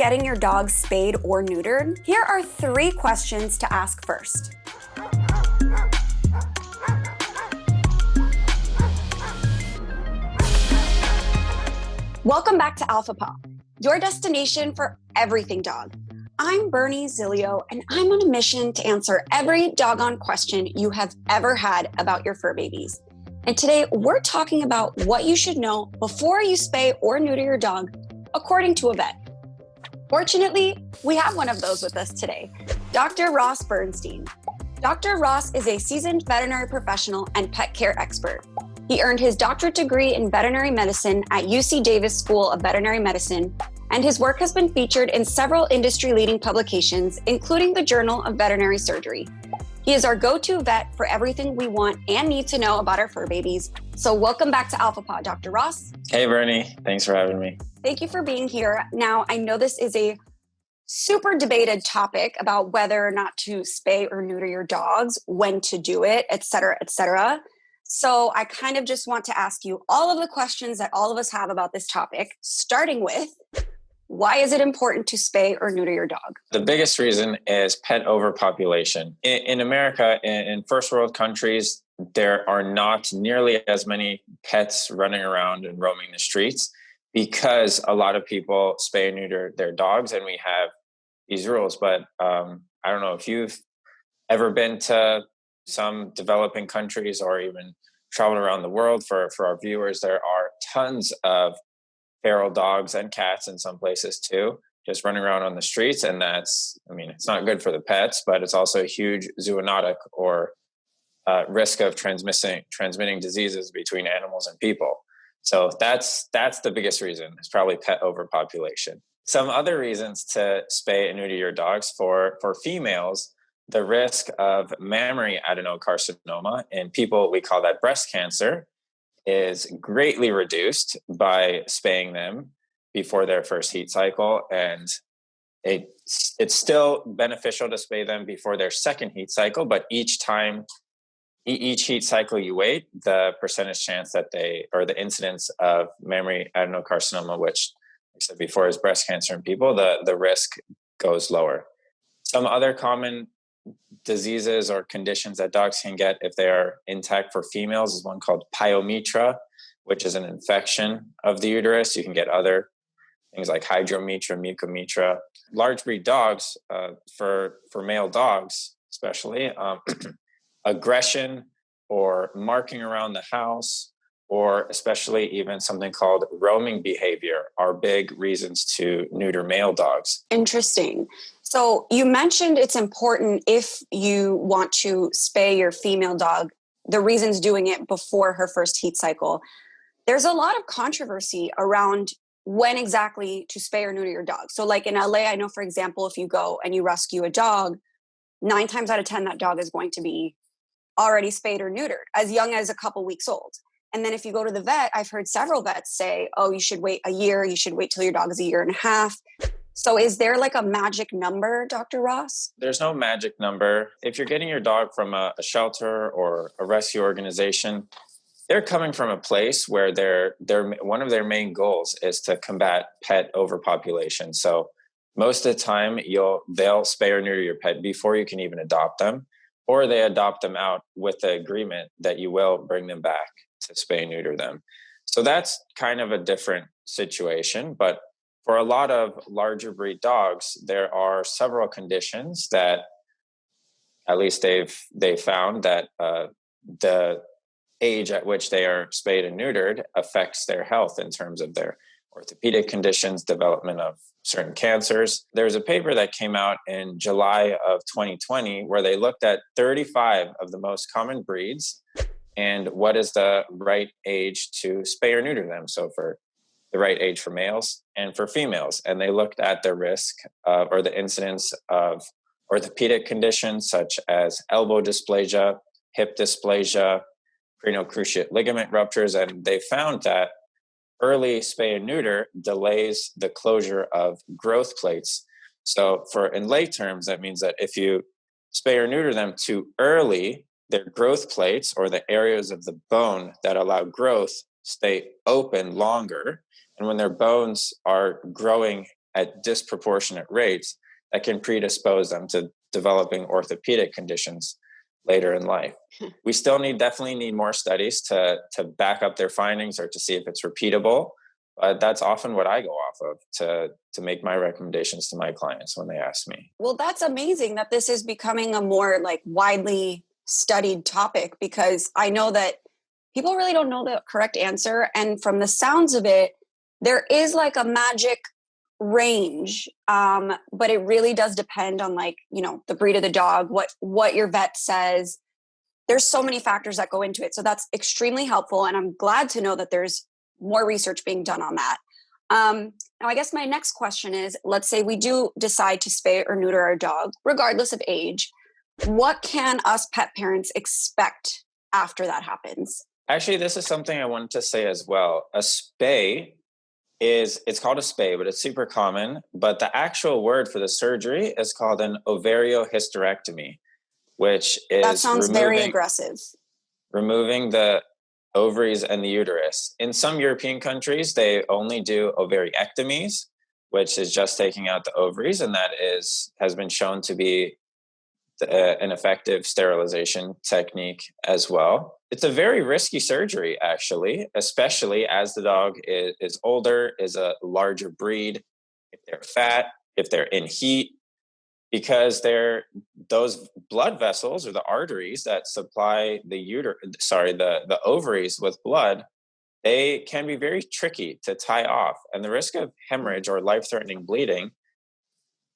getting your dog spayed or neutered? Here are 3 questions to ask first. Welcome back to Alpha Pop, your destination for everything dog. I'm Bernie Zilio, and I'm on a mission to answer every doggone question you have ever had about your fur babies. And today we're talking about what you should know before you spay or neuter your dog, according to a vet. Fortunately, we have one of those with us today, Dr. Ross Bernstein. Dr. Ross is a seasoned veterinary professional and pet care expert. He earned his doctorate degree in veterinary medicine at UC Davis School of Veterinary Medicine, and his work has been featured in several industry-leading publications, including the Journal of Veterinary Surgery. He is our go-to vet for everything we want and need to know about our fur babies. So welcome back to Alpha Pod, Dr. Ross. Hey, Bernie. Thanks for having me. Thank you for being here. Now, I know this is a super debated topic about whether or not to spay or neuter your dogs, when to do it, et cetera, et cetera. So I kind of just want to ask you all of the questions that all of us have about this topic, starting with, why is it important to spay or neuter your dog? The biggest reason is pet overpopulation. In America, in first world countries, there are not nearly as many pets running around and roaming the streets because a lot of people spay and neuter their dogs, and we have these rules. But I don't know if you've ever been to some developing countries or even traveled around the world. For our viewers, there are tons of feral dogs and cats in some places too, just running around on the streets. And it's not good for the pets, but it's also a huge zoonotic or risk of transmitting diseases between animals and people. So that's the biggest reason. It's probably pet overpopulation. Some other reasons to spay and neuter your dogs: for females, the risk of mammary adenocarcinoma in people, we call that breast cancer, is greatly reduced by spaying them before their first heat cycle. And it's still beneficial to spay them before their second heat cycle, but each heat cycle you wait, the percentage chance that the incidence of mammary adenocarcinoma, which I said before is breast cancer in people, the risk goes lower. Some other common diseases or conditions that dogs can get if they are intact for females is one called pyometra, which is an infection of the uterus. You can get other things like hydrometra, mucometra. Large breed dogs, for male dogs especially, aggression or marking around the house, or especially even something called roaming behavior, are big reasons to neuter male dogs. Interesting. So you mentioned it's important if you want to spay your female dog, the reasons doing it before her first heat cycle. There's a lot of controversy around when exactly to spay or neuter your dog. So like in LA, I know, for example, if you go and you rescue a dog, 9 times out of 10, that dog is going to be already spayed or neutered as young as a couple weeks old. And then if you go to the vet, I've heard several vets say, oh, you should wait a year. You should wait till your dog is a year and a half. So is there like a magic number, Dr. Ross? There's no magic number. If you're getting your dog from a shelter or a rescue organization, they're coming from a place where they're one of their main goals is to combat pet overpopulation. So most of the time they'll spay or neuter your pet before you can even adopt them, or they adopt them out with the agreement that you will bring them back to spay and neuter them. So that's kind of a different situation. But for a lot of larger breed dogs, there are several conditions that, at least they've found, that the age at which they are spayed and neutered affects their health in terms of their orthopedic conditions, development of certain cancers. There's a paper that came out in July of 2020 where they looked at 35 of the most common breeds and what is the right age to spay or neuter them. So for the right age for males and for females. And they looked at the risk or the incidence of orthopedic conditions such as elbow dysplasia, hip dysplasia, cranial cruciate ligament ruptures. And they found that early spay and neuter delays the closure of growth plates. So in lay terms, that means that if you spay or neuter them too early, their growth plates, or the areas of the bone that allow growth, stay open longer. And when their bones are growing at disproportionate rates that can predispose them to developing orthopedic conditions later in life. We still definitely need more studies to back up their findings or to see if it's repeatable. But that's often what I go off of to make my recommendations to my clients when they ask me. Well, that's amazing that this is becoming a more like widely studied topic, because I know that people really don't know the correct answer. And from the sounds of it, there is like a magic range, but it really does depend on, like, you know, the breed of the dog, what your vet says. There's so many factors that go into it. So that's extremely helpful. And I'm glad to know that there's more research being done on that. Now, I guess my next question is, let's say we do decide to spay or neuter our dog, regardless of age. What can us pet parents expect after that happens? Actually, this is something I wanted to say as well. A spay it's called a spay, but it's super common. But the actual word for the surgery is called an ovariohysterectomy, which is that sounds very aggressive. Removing the ovaries and the uterus. In some European countries, they only do ovariectomies, which is just taking out the ovaries, and that has been shown to be an effective sterilization technique as well. It's a very risky surgery, actually, especially as the dog is older, is a larger breed, if they're fat, if they're in heat, because those blood vessels or the arteries that supply the ovaries with blood, they can be very tricky to tie off. And the risk of hemorrhage or life-threatening bleeding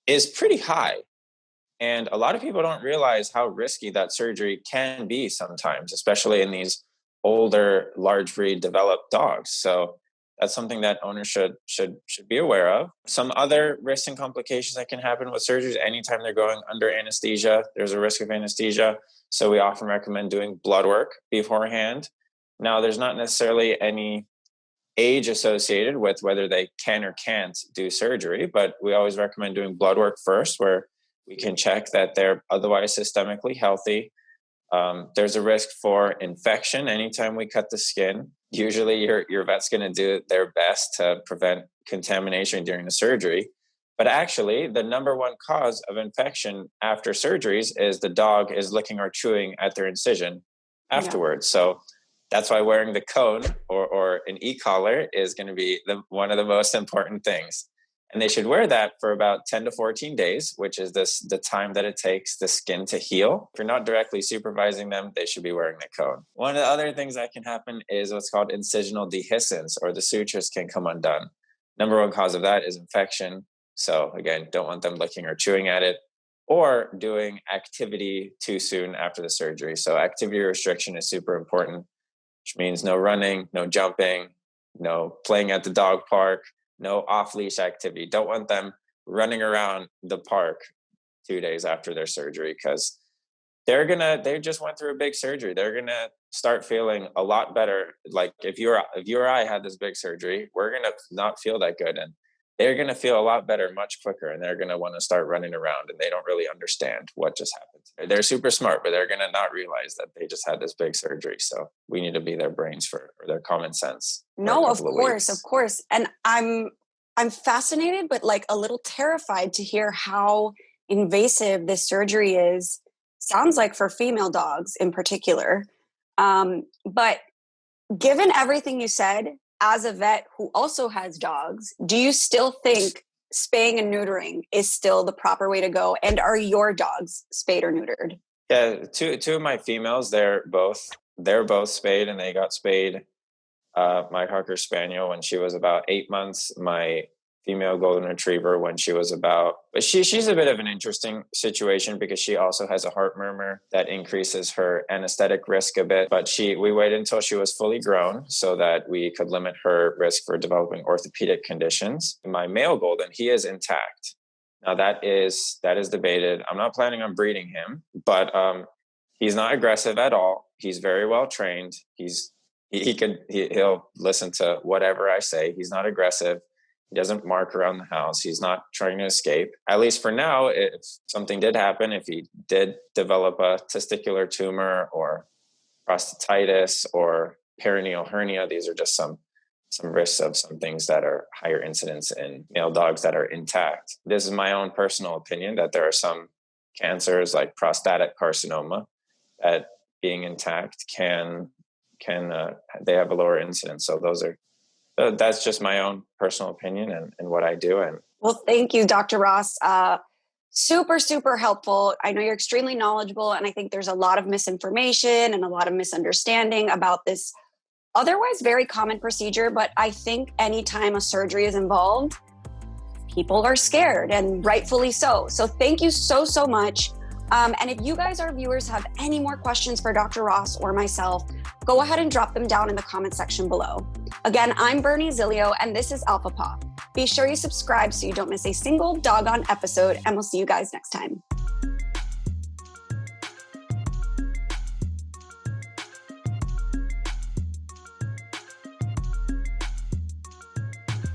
is pretty high. And a lot of people don't realize how risky that surgery can be sometimes, especially in these older, large breed developed dogs. So that's something that owners should be aware of. Some other risks and complications that can happen with surgeries anytime they're going under anesthesia. There's a risk of anesthesia. So we often recommend doing blood work beforehand. Now, there's not necessarily any age associated with whether they can or can't do surgery, but we always recommend doing blood work first, where we can check that they're otherwise systemically healthy. There's a risk for infection anytime we cut the skin. Usually your vet's going to do their best to prevent contamination during the surgery. But actually, the number one cause of infection after surgeries is the dog is licking or chewing at their incision afterwards. Yeah. So that's why wearing the cone or an e-collar is going to be one of the most important things. And they should wear that for about 10 to 14 days, which is the time that it takes the skin to heal. If you're not directly supervising them, they should be wearing the cone. One of the other things that can happen is what's called incisional dehiscence, or the sutures can come undone. Number one cause of that is infection. So again, don't want them licking or chewing at it, or doing activity too soon after the surgery. So activity restriction is super important, which means no running, no jumping, no playing at the dog park, no off-leash activity. Don't want them running around the park 2 days after their surgery, because they just went through a big surgery. They're gonna start feeling a lot better. Like if you or I had this big surgery, we're gonna not feel that good, and they're gonna feel a lot better much quicker, and they're gonna want to start running around, and they don't really understand what just happened. They're super smart, but they're gonna not realize that they just had this big surgery. So we need to be their brains or their common sense. No, of course. And I'm fascinated, but like a little terrified to hear how invasive this surgery is. Sounds like for female dogs in particular. But given everything you said, as a vet who also has dogs, do you still think spaying and neutering is still the proper way to go? And are your dogs spayed or neutered? Yeah, two of my females, they're both spayed, and they got spayed. My Cocker Spaniel when she was about 8 months, my female Golden Retriever when she was but she's a bit of an interesting situation because she also has a heart murmur that increases her anesthetic risk a bit. But we waited until she was fully grown so that we could limit her risk for developing orthopedic conditions. My male Golden, he is intact. Now that is debated. I'm not planning on breeding him, but he's not aggressive at all. He's very well trained. He'll listen to whatever I say. He's not aggressive. He doesn't mark around the house. He's not trying to escape. At least for now, if something did happen, if he did develop a testicular tumor or prostatitis or perineal hernia, these are just some risks of some things that are higher incidence in male dogs that are intact. This is my own personal opinion that there are some cancers like prostatic carcinoma that being intact they have a lower incidence. So that's just my own personal opinion and what I do. And well, thank you, Dr. Ross. Super, super helpful. I know you're extremely knowledgeable, and I think there's a lot of misinformation and a lot of misunderstanding about this otherwise very common procedure. But I think anytime a surgery is involved, people are scared, and rightfully so. So thank you so, so much. And if you guys, our viewers, have any more questions for Dr. Ross or myself, go ahead and drop them down in the comment section below. Again, I'm Bernie Zilio, and this is Alpha Paw. Be sure you subscribe so you don't miss a single doggone episode, and we'll see you guys next time.